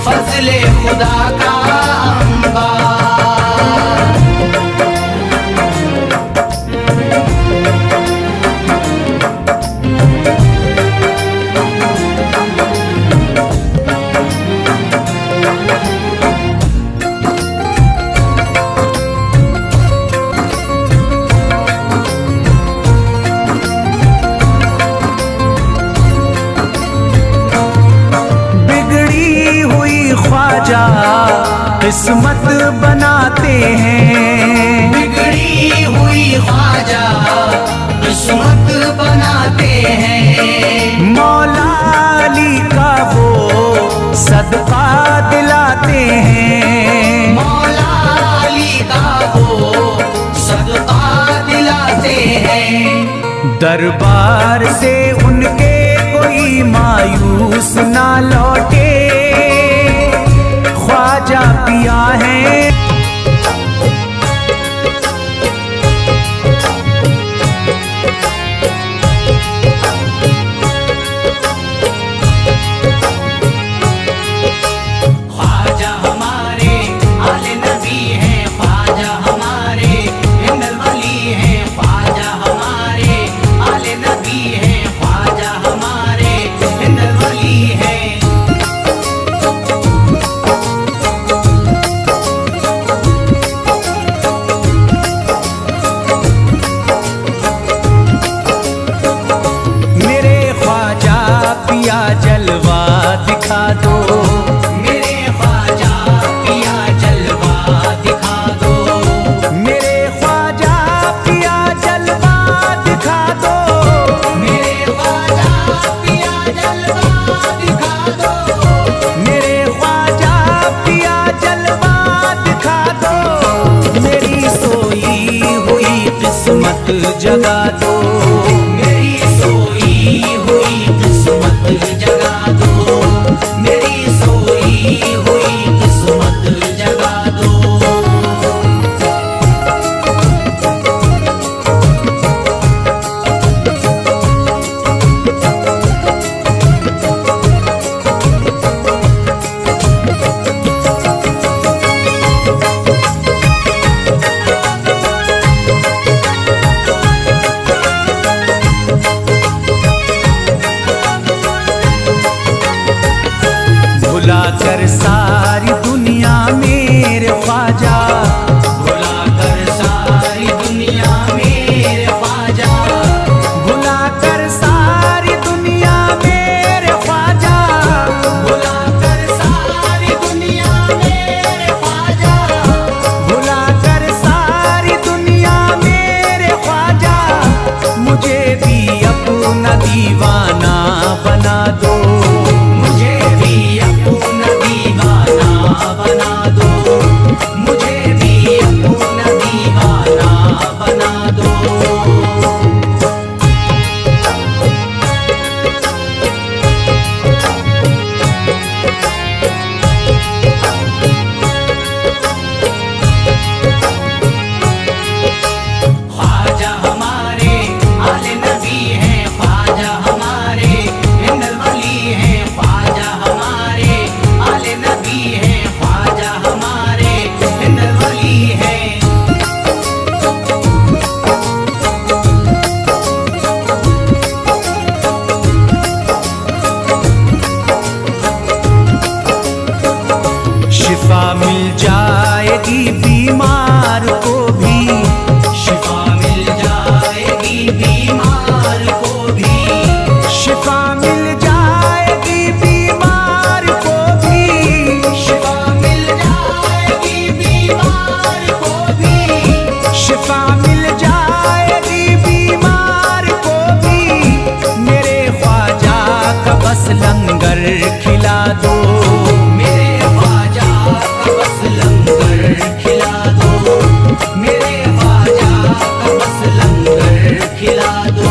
फजले खुदा का ख्वाजा किस्मत बनाते हैं, बिगड़ी हुई ख्वाजा किस्मत बनाते हैं। मौला अली का वो सदका दिलाते हैं, मौला अली का वो सदका दिलाते हैं। दरबार से उनके कोई मायूस ना लौटे, ख्वाजा पिया है। ख्वाजा हमारे आले नबी हैं, ख्वाजा हमारे हिंदल वली हैं, ख्वाजा हमारे आले नबी हैं, ख्वाजा हमारे हिंदल वली हैं। जलवा दिखा दो, मेरे ख्वाजा पिया जलवा दिखा दो, मेरे ख्वाजा पिया जलवा दिखा दो, मेरे ख्वाजा पिया जलवा दिखा दो, मेरे ख्वाजा पिया जलवा दिखा दो। मेरी सोई हुई किस्मत जगा दो, मेरी सोई हुई किस्मत जगा दो, मेरी सोई हुई किस्मत जगा दो। भुला कर सारी दुनिया मेरे ख्वाजा, भुला कर सारी दुनिया मेरे ख्वाजा, भुला कर सारी दुनिया मेरे ख्वाजा, भुला कर सारी दुनिया मेरे ख्वाजा, भुला कर सारी दुनिया मेरे ख्वाजा। मुझे भी अपना दीवाना बना दो, मुझे भी अपना दीवाना बना दो, मुझे भी अपना दीवाना बना दो। ख्वाजा हमारे आले नबी हैं, ख्वाजा हमारे हिंदल वली हैं, ख्वाजा हमारे आले नबी हैं, ख्वाजा हमारे हिंदल वली हैं। शिफा मिल जाएगी बीमार को भी, शिफा मिल जाएगी बीमार को भी, शिफा मिल जाएगी बीमार को भी, शिफा मिल जाएगी बीमार को भी, शिफा मिल जाएगी बीमार को भी। मेरे ख्वाजा का बस लंगर खिला दो, मेरे ख्वाजा का बस लंगर खिला दो, मेरे ख्वाजा का बस लंगर खिला दो।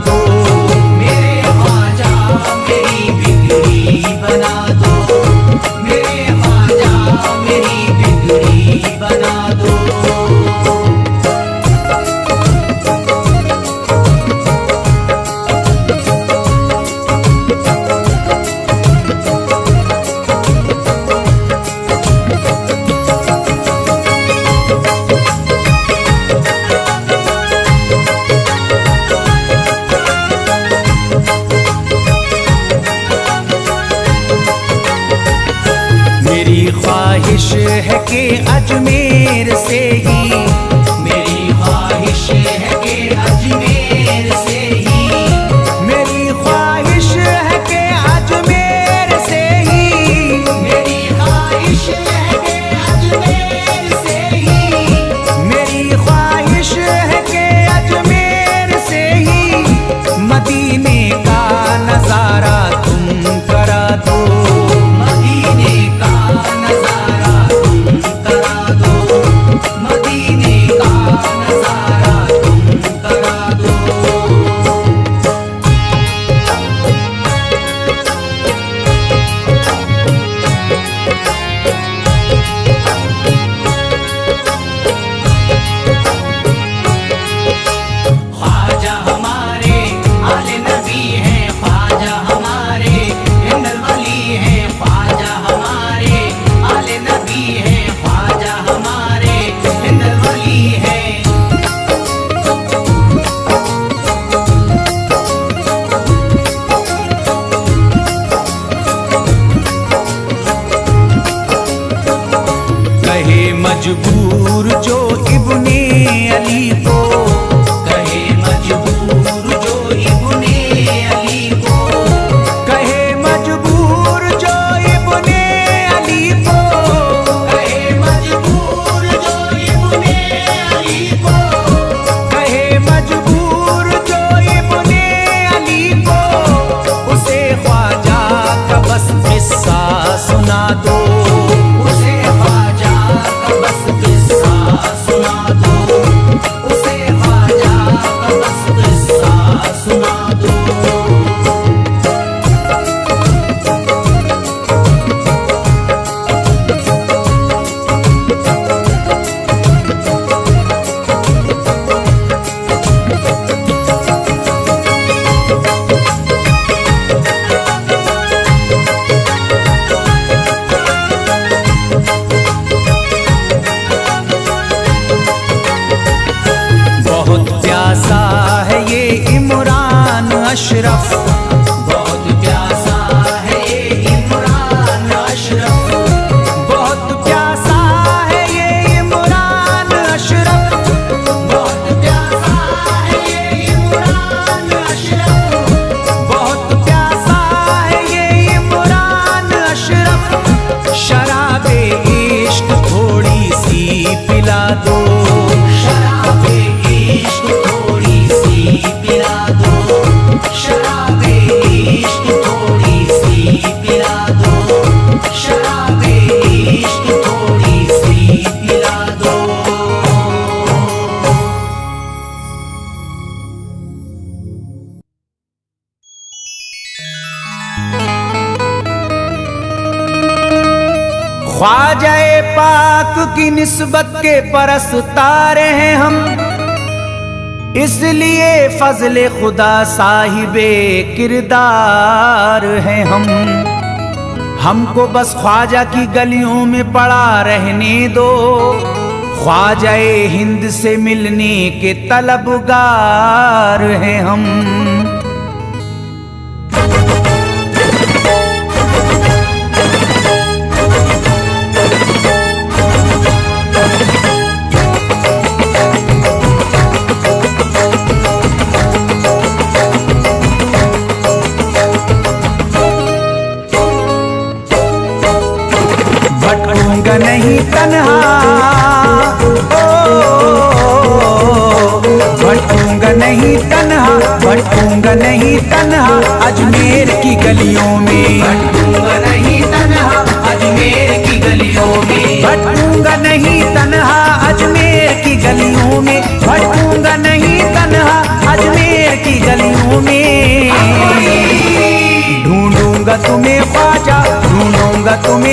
दो। मेरे ख्वाजा मेरी बिगड़ी बना दो, मेरे ख्वाजा मेरी बिगड़ी बना दो। मेरी ख्वाहिश है कि अजमेर से ही, मेरी ख्वाहिश है कि अजमेर से ही, मेरी ख्वाहिश है कि अजमेर से ही, मेरी ख्वाहिश है कि अजमेर से ही, मेरी ख्वाहिश है कि अजमेर से ही मदीने का नजारा तुम करा दो। मदीने का नजारा तुम करा दो, मदीने का नजारा तुम करा दो। ख्वाजा हमारे आले नबी हैं, ख्वाजा हमारे हिंदल वली हैं, ख्वाजा हमारे आले नबी हैं, ख्वाजा हमारे हिंदल वली हैं। कहे मजबूर जो इब्ने अली को, कहे मजबूर जो इब्ने अली को, कहे मजबूर जो इब्ने अली को, कहे मजबूर जो इब्ने अली को, कहे मजबूर जो इब्ने अली को, उसे ख्वाजा का बस किस्सा सुना दो। उसे ख्वाजा का बस किस्सा सुना दो, उसे ख्वाजा का बस किस्सा सुना दो। बहुत प्यासा है ये इमरान अशरफ, बहुत प्यासा है ये इमरान अशरफ, बहुत प्यासा है ये इमरान अशरफ, बहुत प्यासा है ये इमरान अशरफ, बहुत प्यासा है ये इमरान अशरफ। शराबे इश्क थोड़ी सी पिला दो। शराबे इश्क थोड़ी सी पिला दो, शराबे इश्क थोड़ी सी पिला दो, शराबे इश्क थोड़ी सी पिला दो। ख्वाजाए पाक की निस्बत के परस्तार हैं हम, इसलिए फजले खुदा साहिबे किरदार हैं हम। हमको बस ख्वाजा की गलियों में पड़ा रहने दो, ख्वाजाए हिंद से मिलने के तलबगार हैं हम। भटकूंगा नहीं तन्हा, भटकूंगा नहीं तन्हा, भटकूंगा नहीं तन्हा अजमेर की गलियों में, भटकूंगा नहीं तन्हा अजमेर की गलियों में, भटकूंगा नहीं तन्हा अजमेर की गलियों में, भटकूंगा नहीं तन्हा अजमेर की गलियों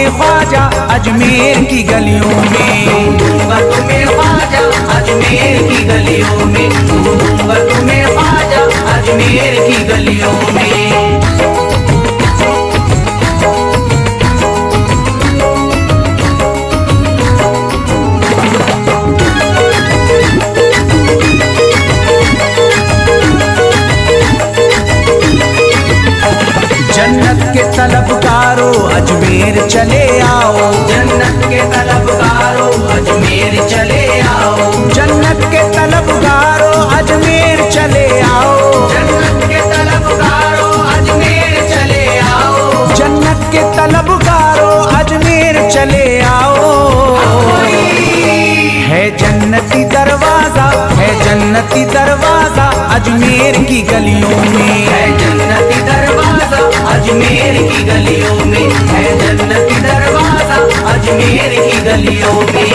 ख्वाजा अजमेर की गलियों में। दूंगा तुम्हें ख्वाजा अजमेर की गलियों में, दूंगा तुम्हें ख्वाजा अजमेर की गलियों में। जन्नत के तलबगारों अजमेर चले आओ, जन्नत के तलबगारों अजमेर चले आओ, जन्नत के तलबगारों अजमेर चले आओ, जन्नत के तलबगारों अजमेर चले आओ, जन्नत के तलबगारों अजमेर चले आओ। है जन्नती दरवाजा, है जन्नती दरवाजा अजमेर की गलियों में। है जन्नती दरवाजा अजमेर की गलियों में, है जन्नती दरवाजा अजमेर की गलियों में।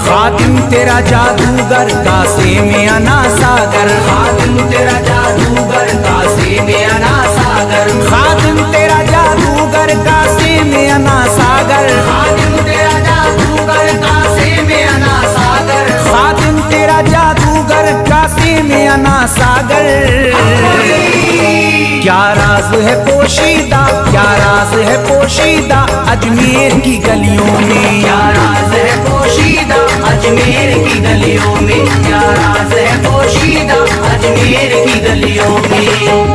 खादिम तेरा जादूगर कासे में अना सागर, खादिम तेरा जादूगर कासे में अना सागर, खादिम तेरा जादूगर कासे में अना सागर, खादिम तेरा जादूगर कासे में अना सागर, खादिम तेरा जादूगर कासे में अना सागर। क्या राज है पोशीदा, क्या राज है पोशीदा अजमेर की गलियों में। क्या राज है पोशीदा अजमेर की गलियों में, क्या राज है पोशीदा अजमेर की गलियों में।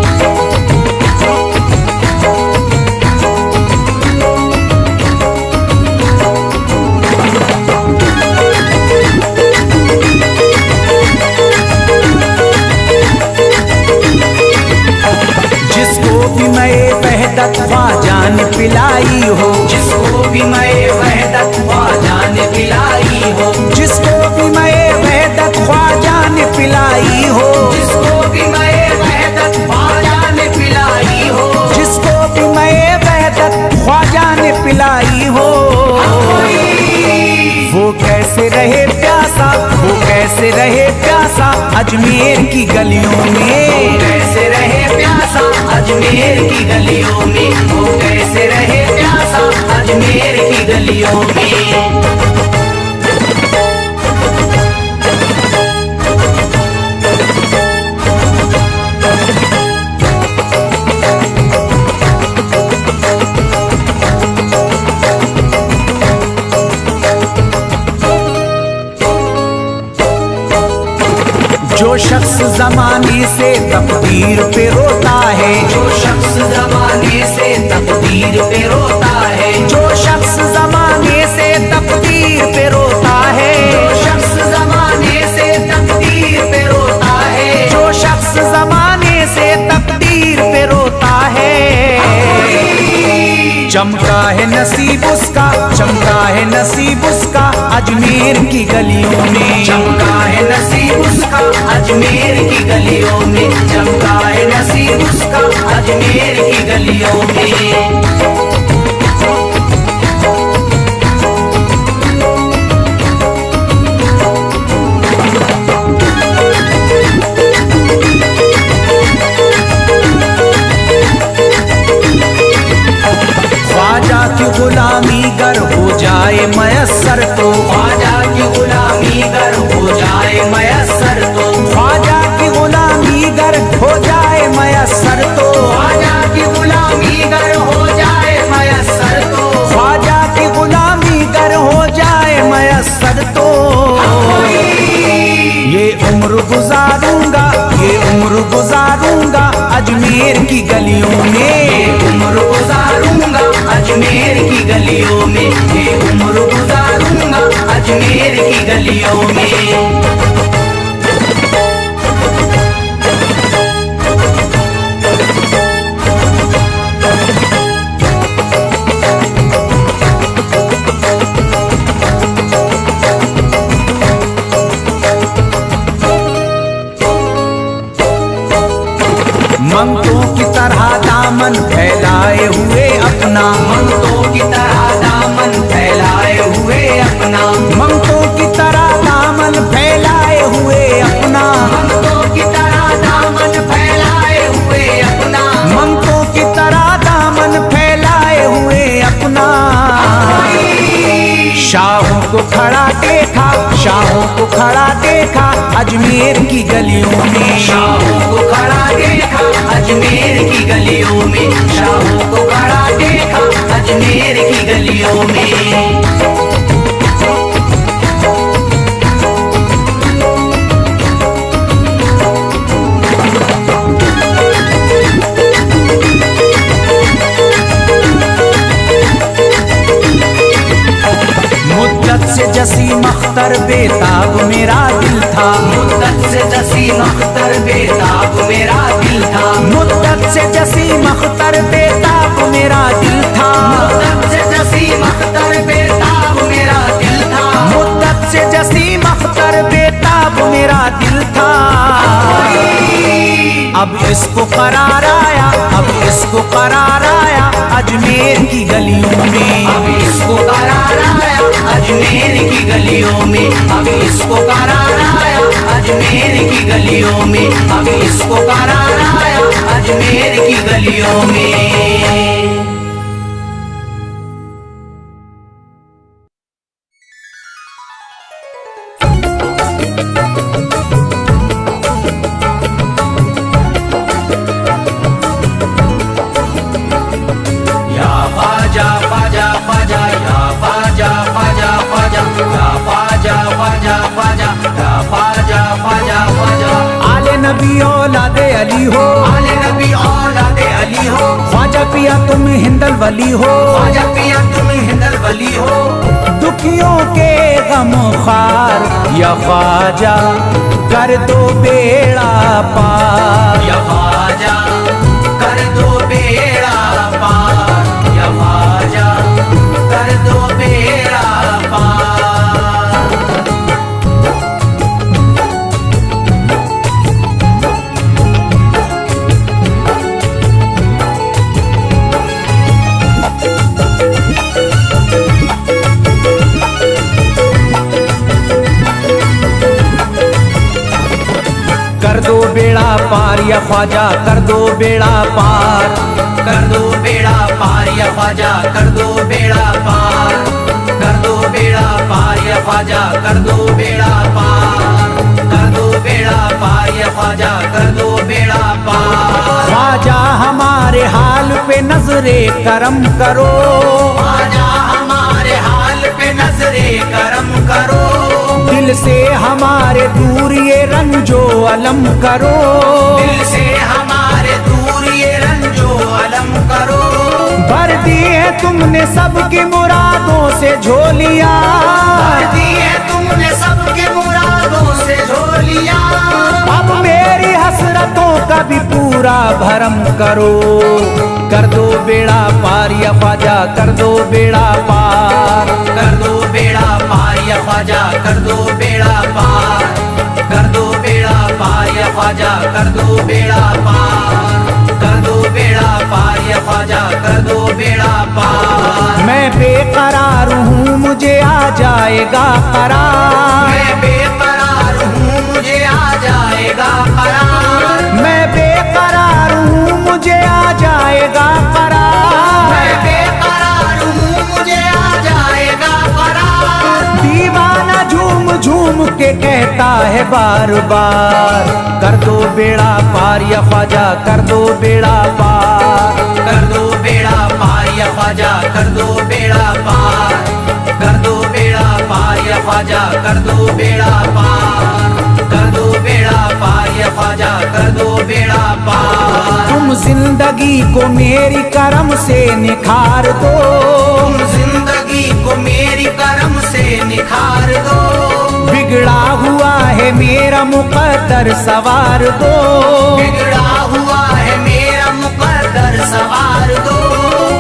जिसको भी मैं वहदत ख्वाजा ने पिलाई हो, जिसको भी मैं वहदत ख्वाजा ने पिलाई हो, जिसको भी मैं वहदत ख्वाजा ने पिलाई हो, जिसको भी मैं वहदत ख्वाजा ने पिलाई हो, जिसको भी मैं वहदत ख्वाजा ने पिलाई हो। वो कैसे रहे प्यासा, वो कैसे रहे प्यासा अजमेर की गलियों में। कैसे रहे प्यासा अजमेर की गलियों में, वो कैसे रहे प्यासा अजमेर की गलियों में। जो शख्स जमाने से तकदीर पे रोता है, जो शख्स जमाने से तकदीर पे रोता है, जो शख्स जमाने से तकदीर पे रोता है, जो शख्स जमाने से तकदीर पे रोता है, जो शख्स जमाने से तकदीर पे रोता है। चमका है नसीब उसका, चमका है नसीब उसका अजमेर की गलियों में। चमका है नसीब उसका अजमेर की गलियों में, चमका है नसीब उसका अजमेर की गलियों में। ख्वाजा की गुलामी गर हो जाए मयस्सर तो, ख्वाजा की गुलामी गर हो जाए मयस्सर तो, ख्वाजा की गुलामी गर हो जाए मयस्सर तो, ख्वाजा की गुलामी गर हो जाए मयस्सर तो, ख्वाजा की गुलामी गर हो जाए मयस्सर तो। ये उम्र गुजारूंगा, ये उम्र गुजारूंगा अजमेर की गलियों में। उम्र गुजारूंगा अजमेर की गलियों में, ये उम्र गुजारूंगा अजमेर की गलियों में। खड़ा देखा, शाहों को खड़ा देखा अजमेर की गलियों में। शाहों को खड़ा देखा अजमेर की गलियों में, शाहों को खड़ा देखा अजमेर की गलियों में। मुद्दत से जसीम अख्तर बेताब मेरा दिल था, मुद्दत से जसीम अख्तर बेताब मेरा दिल था, मुद्दत से जसीम अख्तर बेताब मेरा दिल था, मुद्दत से जसीम अख्तर बेताब मेरा दिल था, मुद्दत से जसीम अख्तर बेताब मेरा दिल था। अब इसको करार आया, अब इसको करार आया अजमेर की गलियों में। अब इसको करार आया अजमेर की गलियों में, अब इसको करार आया अजमेर की गलियों में, अब इसको करार आया अजमेर की गलियों में। आले नबी औलादे अली हो, आले नबी औलादे अली हो, ख्वाजा पिया तुम हिंदल वली हो, ख्वाजा पिया तुम हिंदल वली हो। दुखियों के गम खार या ख्वाजा कर दो बेड़ा पार, या ख्वाजा कर दो बेड़ा पार, या ख्वाजा कर दो बेड़ा पार। कर दो बेड़ा पार या ख्वाजा कर दो बेड़ा पार, कर दो बेड़ा पार या ख्वाजा कर दो बेड़ा पार, कर दो बेड़ा पार या ख्वाजा कर दो बेड़ा पार, कर दो बेड़ा पार या ख्वाजा कर दो बेड़ा पार। ख्वाजा हमारे हाल पे नजरे करम करो, ख्वाजा हमारे हाल पे नजरे करम करो, दिल से हमारे दूर ये रंजो अलम करो, दिल से हमारे दूर ये रंजो अलम करो। भर दी है तुमने सबकी मुरादों से झोलियां, भर दी है तुमने सबके मुरादों से झोलियां। अब मेरी हसरतों का भी पूरा भरम करो, कर दो बेड़ा पार या ख्वाजा कर दो बेड़ा पार, कर दो बेड़ा पार या ख्वाजा कर दो बेड़ा पार, कर दो बेड़ा पार या ख्वाजा कर दो बेड़ा पार, कर दो बेड़ा पार या ख्वाजा कर दो बेड़ा पार। मैं बेकरार हूँ मुझे आ जाएगा करार, मैं बेकरार हूँ मुझे आ जाएगा करार, मैं बेकरार हूँ मुझे आ जाएगा करार, मैं बेकरार हूँ मुझे आ जाएगा करार। दीवाना झूम झूम के कहता है बार बार, कर दो बेड़ा पार या ख्वाजा कर दो बेड़ा पार, कर दो बेड़ा पार या ख्वाजा कर दो बेड़ा पार, कर दो बेड़ा पार या ख्वाजा कर दो बेड़ा पार, कर दो बेड़ा पार या ख्वाजा कर दो बेड़ा पार। तुम जिंदगी को मेरी करम से निखार दो, तुम जिंदगी को मेरी करम से निखार दो, बिगड़ा हुआ है मेरा मुकद्दर सवार दो, बिगड़ा हुआ है मेरा मुकद्दर सवार दो।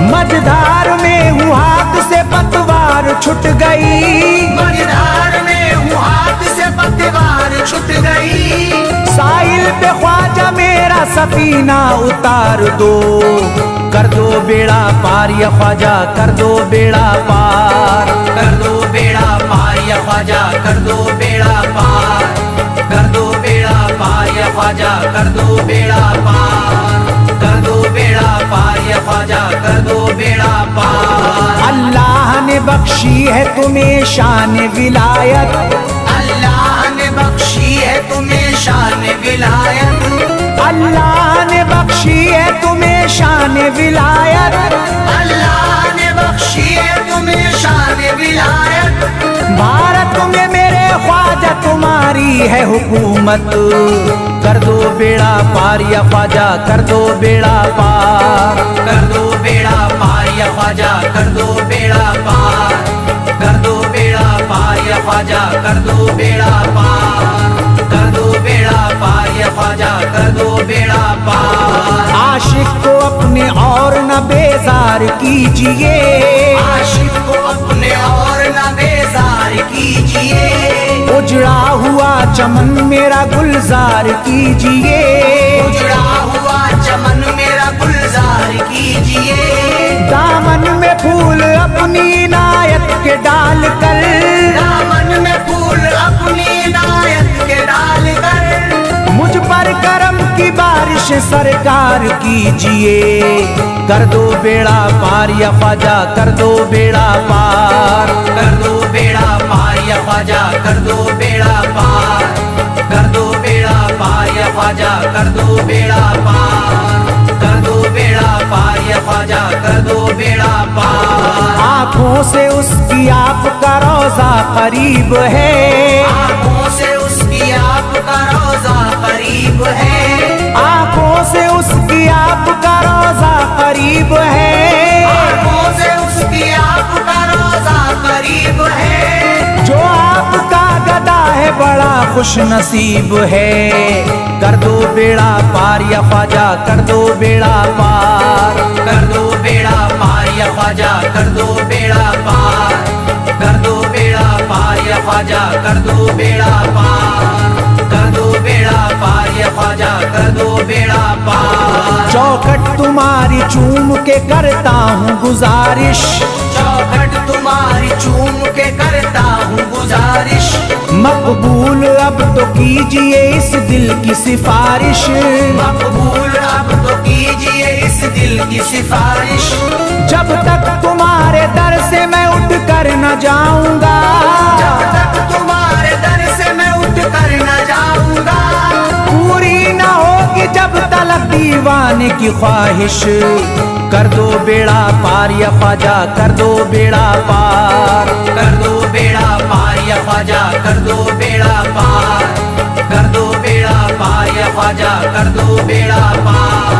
मझधार में हूँ हाथ से पतवार छूट गई, मझधार में हूँ हाथ से पतवार छूट गई, साहिल पे ख्वाजा मेरा सफीना उतार दो, कर दो बेड़ा पार या ख्वाजा कर दो बेड़ा पार, कर दो बेड़ा पार या ख्वाजा कर दो बेड़ा पार, कर दो बेड़ा पार या ख्वाजा कर दो बेड़ा पार, कर दो बेड़ा पार या ख्वाजा कर दो बेड़ा पार। अल्लाह ने बख्शी है तुम्हें शान विलायत, अल्लाह ने बख्शी है तुम्हें शान विलायत, अल्लाह ने बख्शी है तुम्हें शान विलायत, अल्लाह ने बख्शी है तुम्हें शान विलायत। भारत में मेरे ख्वाजा तुम्हारी है हुकूमत, कर दो बेड़ा पार या ख्वाजा कर दो बेड़ा पार, कर दो बेड़ा पार या ख्वाजा कर दो बेड़ा पार, कर दो बेड़ा पार या ख्वाजा कर दो बेड़ा पार, कर दो बेड़ा पार या ख्वाजा कर दो बेड़ा पार। आशिक को अपने और न बेजार कीजिए, आशिक को अपने और न बेजार कीजिए, उजड़ा हुआ चमन मेरा गुलजार कीजिए, उजड़ा हुआ चमन मेरा गुलजार कीजिए, दामन में फूल अपनी इनायत के डाल कर, दामन में फूल अपनी इनायत के डाल कर, मुझ पर करम की बारिश सरकार कीजिए, कर दो बेड़ा पार या ख्वाजा कर दो बेड़ा पार, कर दो बेड़ा पार या ख्वाजा कर दो बेड़ा पार, कर दो बेड़ा पार या ख्वाजा कर दो बेड़ा पार, कर दो बेड़ा पार या ख्वाजा कर दो बेड़ा पार। आँखों से उसकी आपका रोजा करीब है, आँखों से उसकी आपका रोजा करीब है, आँखों से उसकी आपका रोजा करीब है, आँखों से उसकी आपका रोजा करीब है, जो आपका गदा है बड़ा खुश नसीब है, कर दो बेड़ा पार या ख्वाजा कर दो बेड़ा पार, कर दो बेड़ा पार या ख्वाजा कर दो बेड़ा पार, कर दो बेड़ा पार या ख्वाजा कर दो बेड़ा पार, कर दो बेड़ा पार या ख्वाजा कर दो बेड़ा पार। चौखट तुम्हारी चूम के करता हूँ गुजारिश, चौखट तुम्हारी चूम के करता हूँ गुजारिश, मकबूल अब तो कीजिए इस दिल की सिफारिश, मकबूल अब तो कीजिए इस दिल की सिफारिश, जब तक तुम्हारे दर से मैं उठ कर न जाऊंगा, जब तक तुम्हारे दर से मैं उठ कर न जाऊंगा, पूरी न होगी जब तलक दीवाने की ख्वाहिश, कर दो बेड़ा पार या ख्वाजा कर दो बेड़ा पार, कर दो बेड़ा पार या ख्वाजा कर दो बेड़ा पार, कर दो बेड़ा पार या ख्वाजा कर दो बेड़ा पार,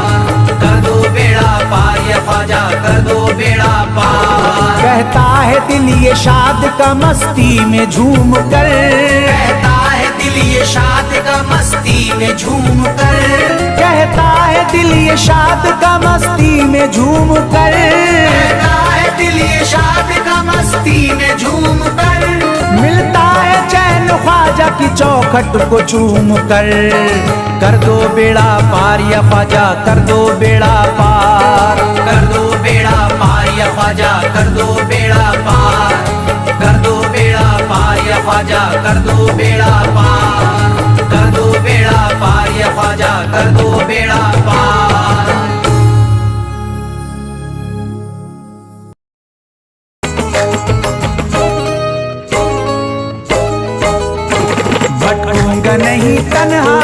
कर दो बेड़ा पार या ख्वाजा कर दो बेड़ा पार। कहता है दिल ये शाद का मस्ती में झूम कर, कहता है दिल ये शाद का मस्ती में झूम कर, कहता है दिल ये शाद का मस्ती में झूम कर, कहता है दिल ये शाद का मस्ती में झूम कर, मिलता है चैन ख्वाजा की चौखट को चूम कर दो बेड़ा पार या ख्वाजा कर दो बेड़ा पार, कर दो बेड़ा पार या ख्वाजा कर दो बेड़ा पार, कर दो बेड़ा पार या ख्वाजा कर दो बेड़ा पार, कर दो बेड़ा पार या ख्वाजा कर दो बेड़ा पार। भटकूंगा नहीं तन्हा,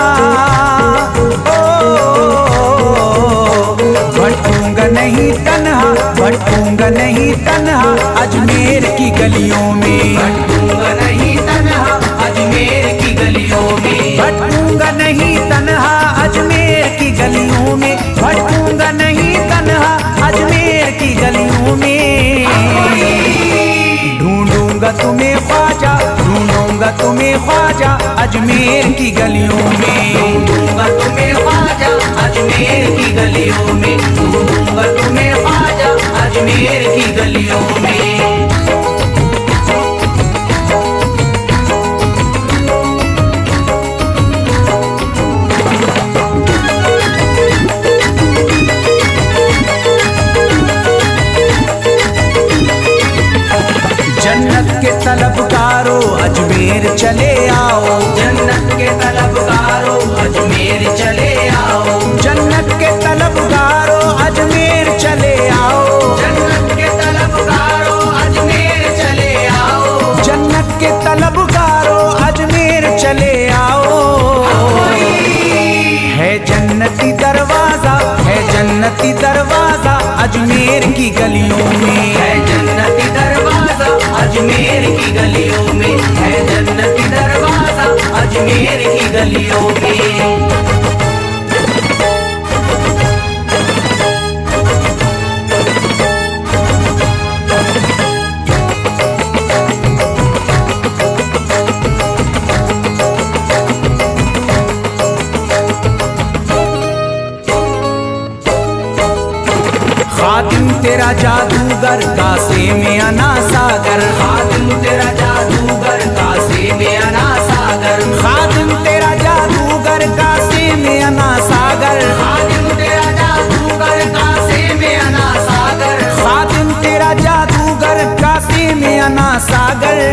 भटकूंगा नहीं तन्हा, भटकूंगा नहीं तन्हा अजमेर की गलियों में, भटकूंगा नहीं तन्हा अजमेर की गलियों में, भटकूंगा नहीं तन्हा अजमेर की गलियों में, भटकूंगा नहीं तन्हा अजमेर की गलियों में, ढूंढूंगा तुम्हें ख्वाजा ढूंढूंगा तुम्हें ख्वाजा अजमेर की गलियों में, ढूंढूंगा तुम्हें ख्वाजा अजमेर की गलियों में, ढूंढूंगा तुम्हें ख्वाजा अजमेर की गलियों में। जन्नत के तलबगारों अजमेर चले आओ, जन्नत के तलबगारों अजमेर चले आओ, जन्नत के तलबगारों अजमेर चले आओ, जन्नत के तलबगारों अजमेर अजमेर की गलियों में। है जन्नती दरवाजा अजमेर की गलियों में, है जन्नती दरवाजा अजमेर की गलियों में। खादिम तेरा जादूगर कासे में अना सागर, खादिम तेरा जादूगर कासे में अना सागर, खादिम तेरा जादूगर कासे में अना सागर, खादिम तेरा जादूगर कासे में अना सागर, खादिम तेरा जादूगर कासे में अना सागर।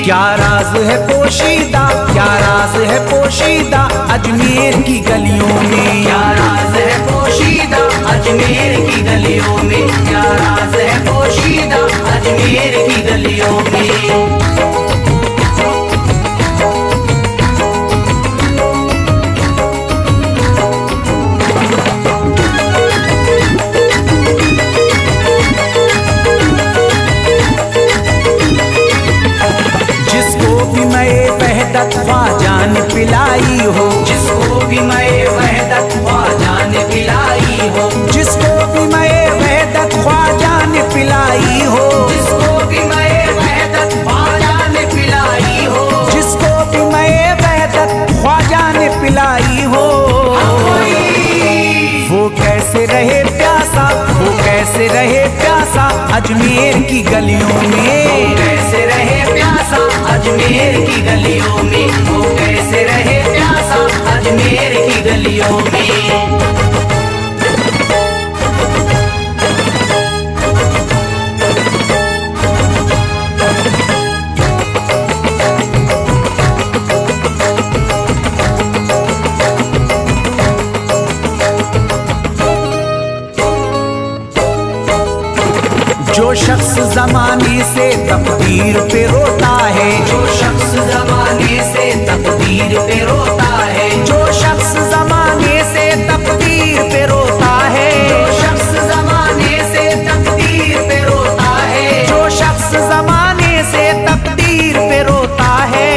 क्या राज है पोशीदा, क्या राज है पोशीदा अजमेर की गलियों में। क्या राज है पोशीदा अजमेर की गलियों में, क्या राज है पोशीदा अजमेर की गलियों में। जिसको भी मैं वहदत ख्वाजा ने पिलाई हो, जिसको भी मैं वहदत ख्वाजा ने पिलाई हो, जिसको भी मैं वहदत ख्वाजा ने पिलाई हो, जिसको भी मैं वहदत ख्वाजा ने पिलाई हो, जिसको भी मैं वहदत ख्वाजा ने पिलाई हो। वो कैसे रहे प्यासा, वो कैसे रहे प्यासा अजमेर की गलियों में। कैसे रहे प्यासा अजमेर की गलियों में, वो कैसे रहे प्यासा अजमेर की गलियों में। जो शख्स जमाने से तकदीर पे रोता है, जो शख्स जमाने से तकदीर पे रोता है, जो शख्स जमाने से तकदीर पे रोता है, जो शख्स जमाने से तकदीर पे रोता है, जो शख्स जमाने से तकदीर पे रोता है।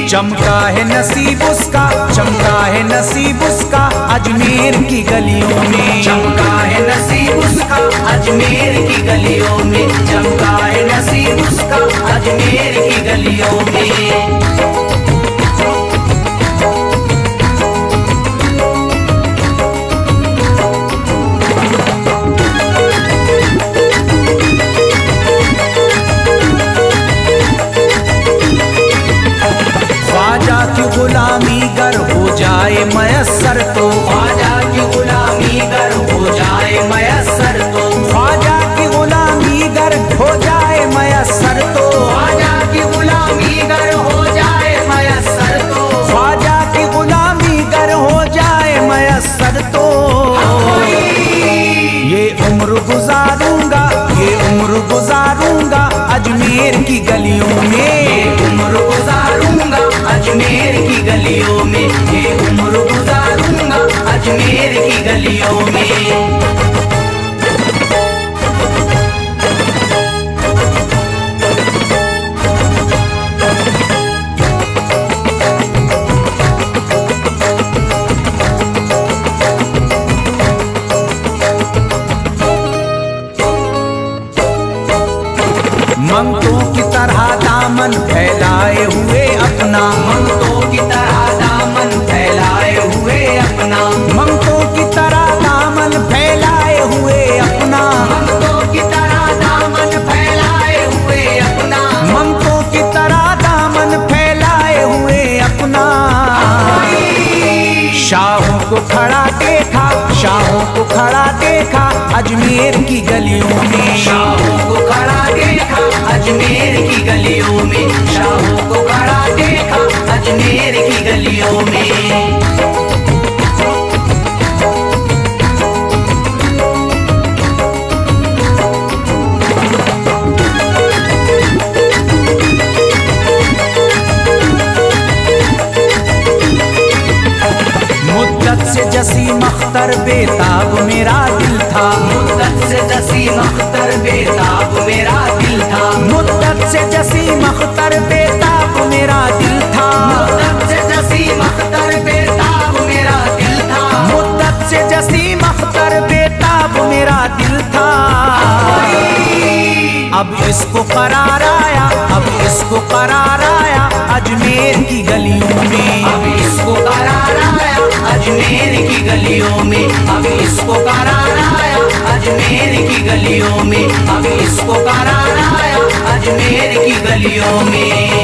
चमका है नसीब उसका, चमका है नसीब उसका अजमेर की गलियों में। चमका है नसीब उसका अजमेर की गलियों में, चमका है नसीब उसका अजमेर की गलियों में। ख्वाजा की गुलामी गर हो जाए मयस्सर तो, ख्वाजा की गुलामी गर हो जाए मयस्सर तो, ख्वाजा की गुलामी गर हो जाए मयस्सर तो, ख्वाजा की गुलामी गर हो जाए मयस्सर तो, ख्वाजा की गुलामी गर हो जाए मयस्सर तो। ये उम्र गुजारूंगा, ये उम्र गुजारूंगा अजमेर की गलियों में। उम्र गुजारूंगा अजमेर की गलियों में, ये उम्र गुजारूंगा अजमेर की गलियों में। मंगतों की तरह दामन फैलाए हुए अपना, मंगतों की तरह दामन फैलाए हुए अपना, मंगतों की तरह दामन फैलाए हुए अपना, मंगतों की तरह दामन फैलाए हुए अपना, मंगतों की तरह दामन फैलाए हुए अपना। शाहों को खड़ा देखा, शाहों को खड़ा देखा अजमेर की गलियों में। शाहों को खड़ा देखा अजमेर की गलियों में, शाहों को खड़ा देखा अजमेर की गलियों में। मुद्दत से जसीम अख्तर बेताब मेरा दिल था। मुद्दत से जसीम अख्तर बेताब मेरा दिल था। मुद्दत से जसीम अख्तर बेताब मेरा दिल था। मुद्दत से जसीम अख्तर बेताब मेरा दिल था। अब इसको करार आया, अब इसको करार आया अजमेर की गलियों में। अब इसको करार आया अजमेर की गलियों में। अब इसको करार आया अजमेर की गलियों में। अब इसको करार आया अजमेर की गलियों में।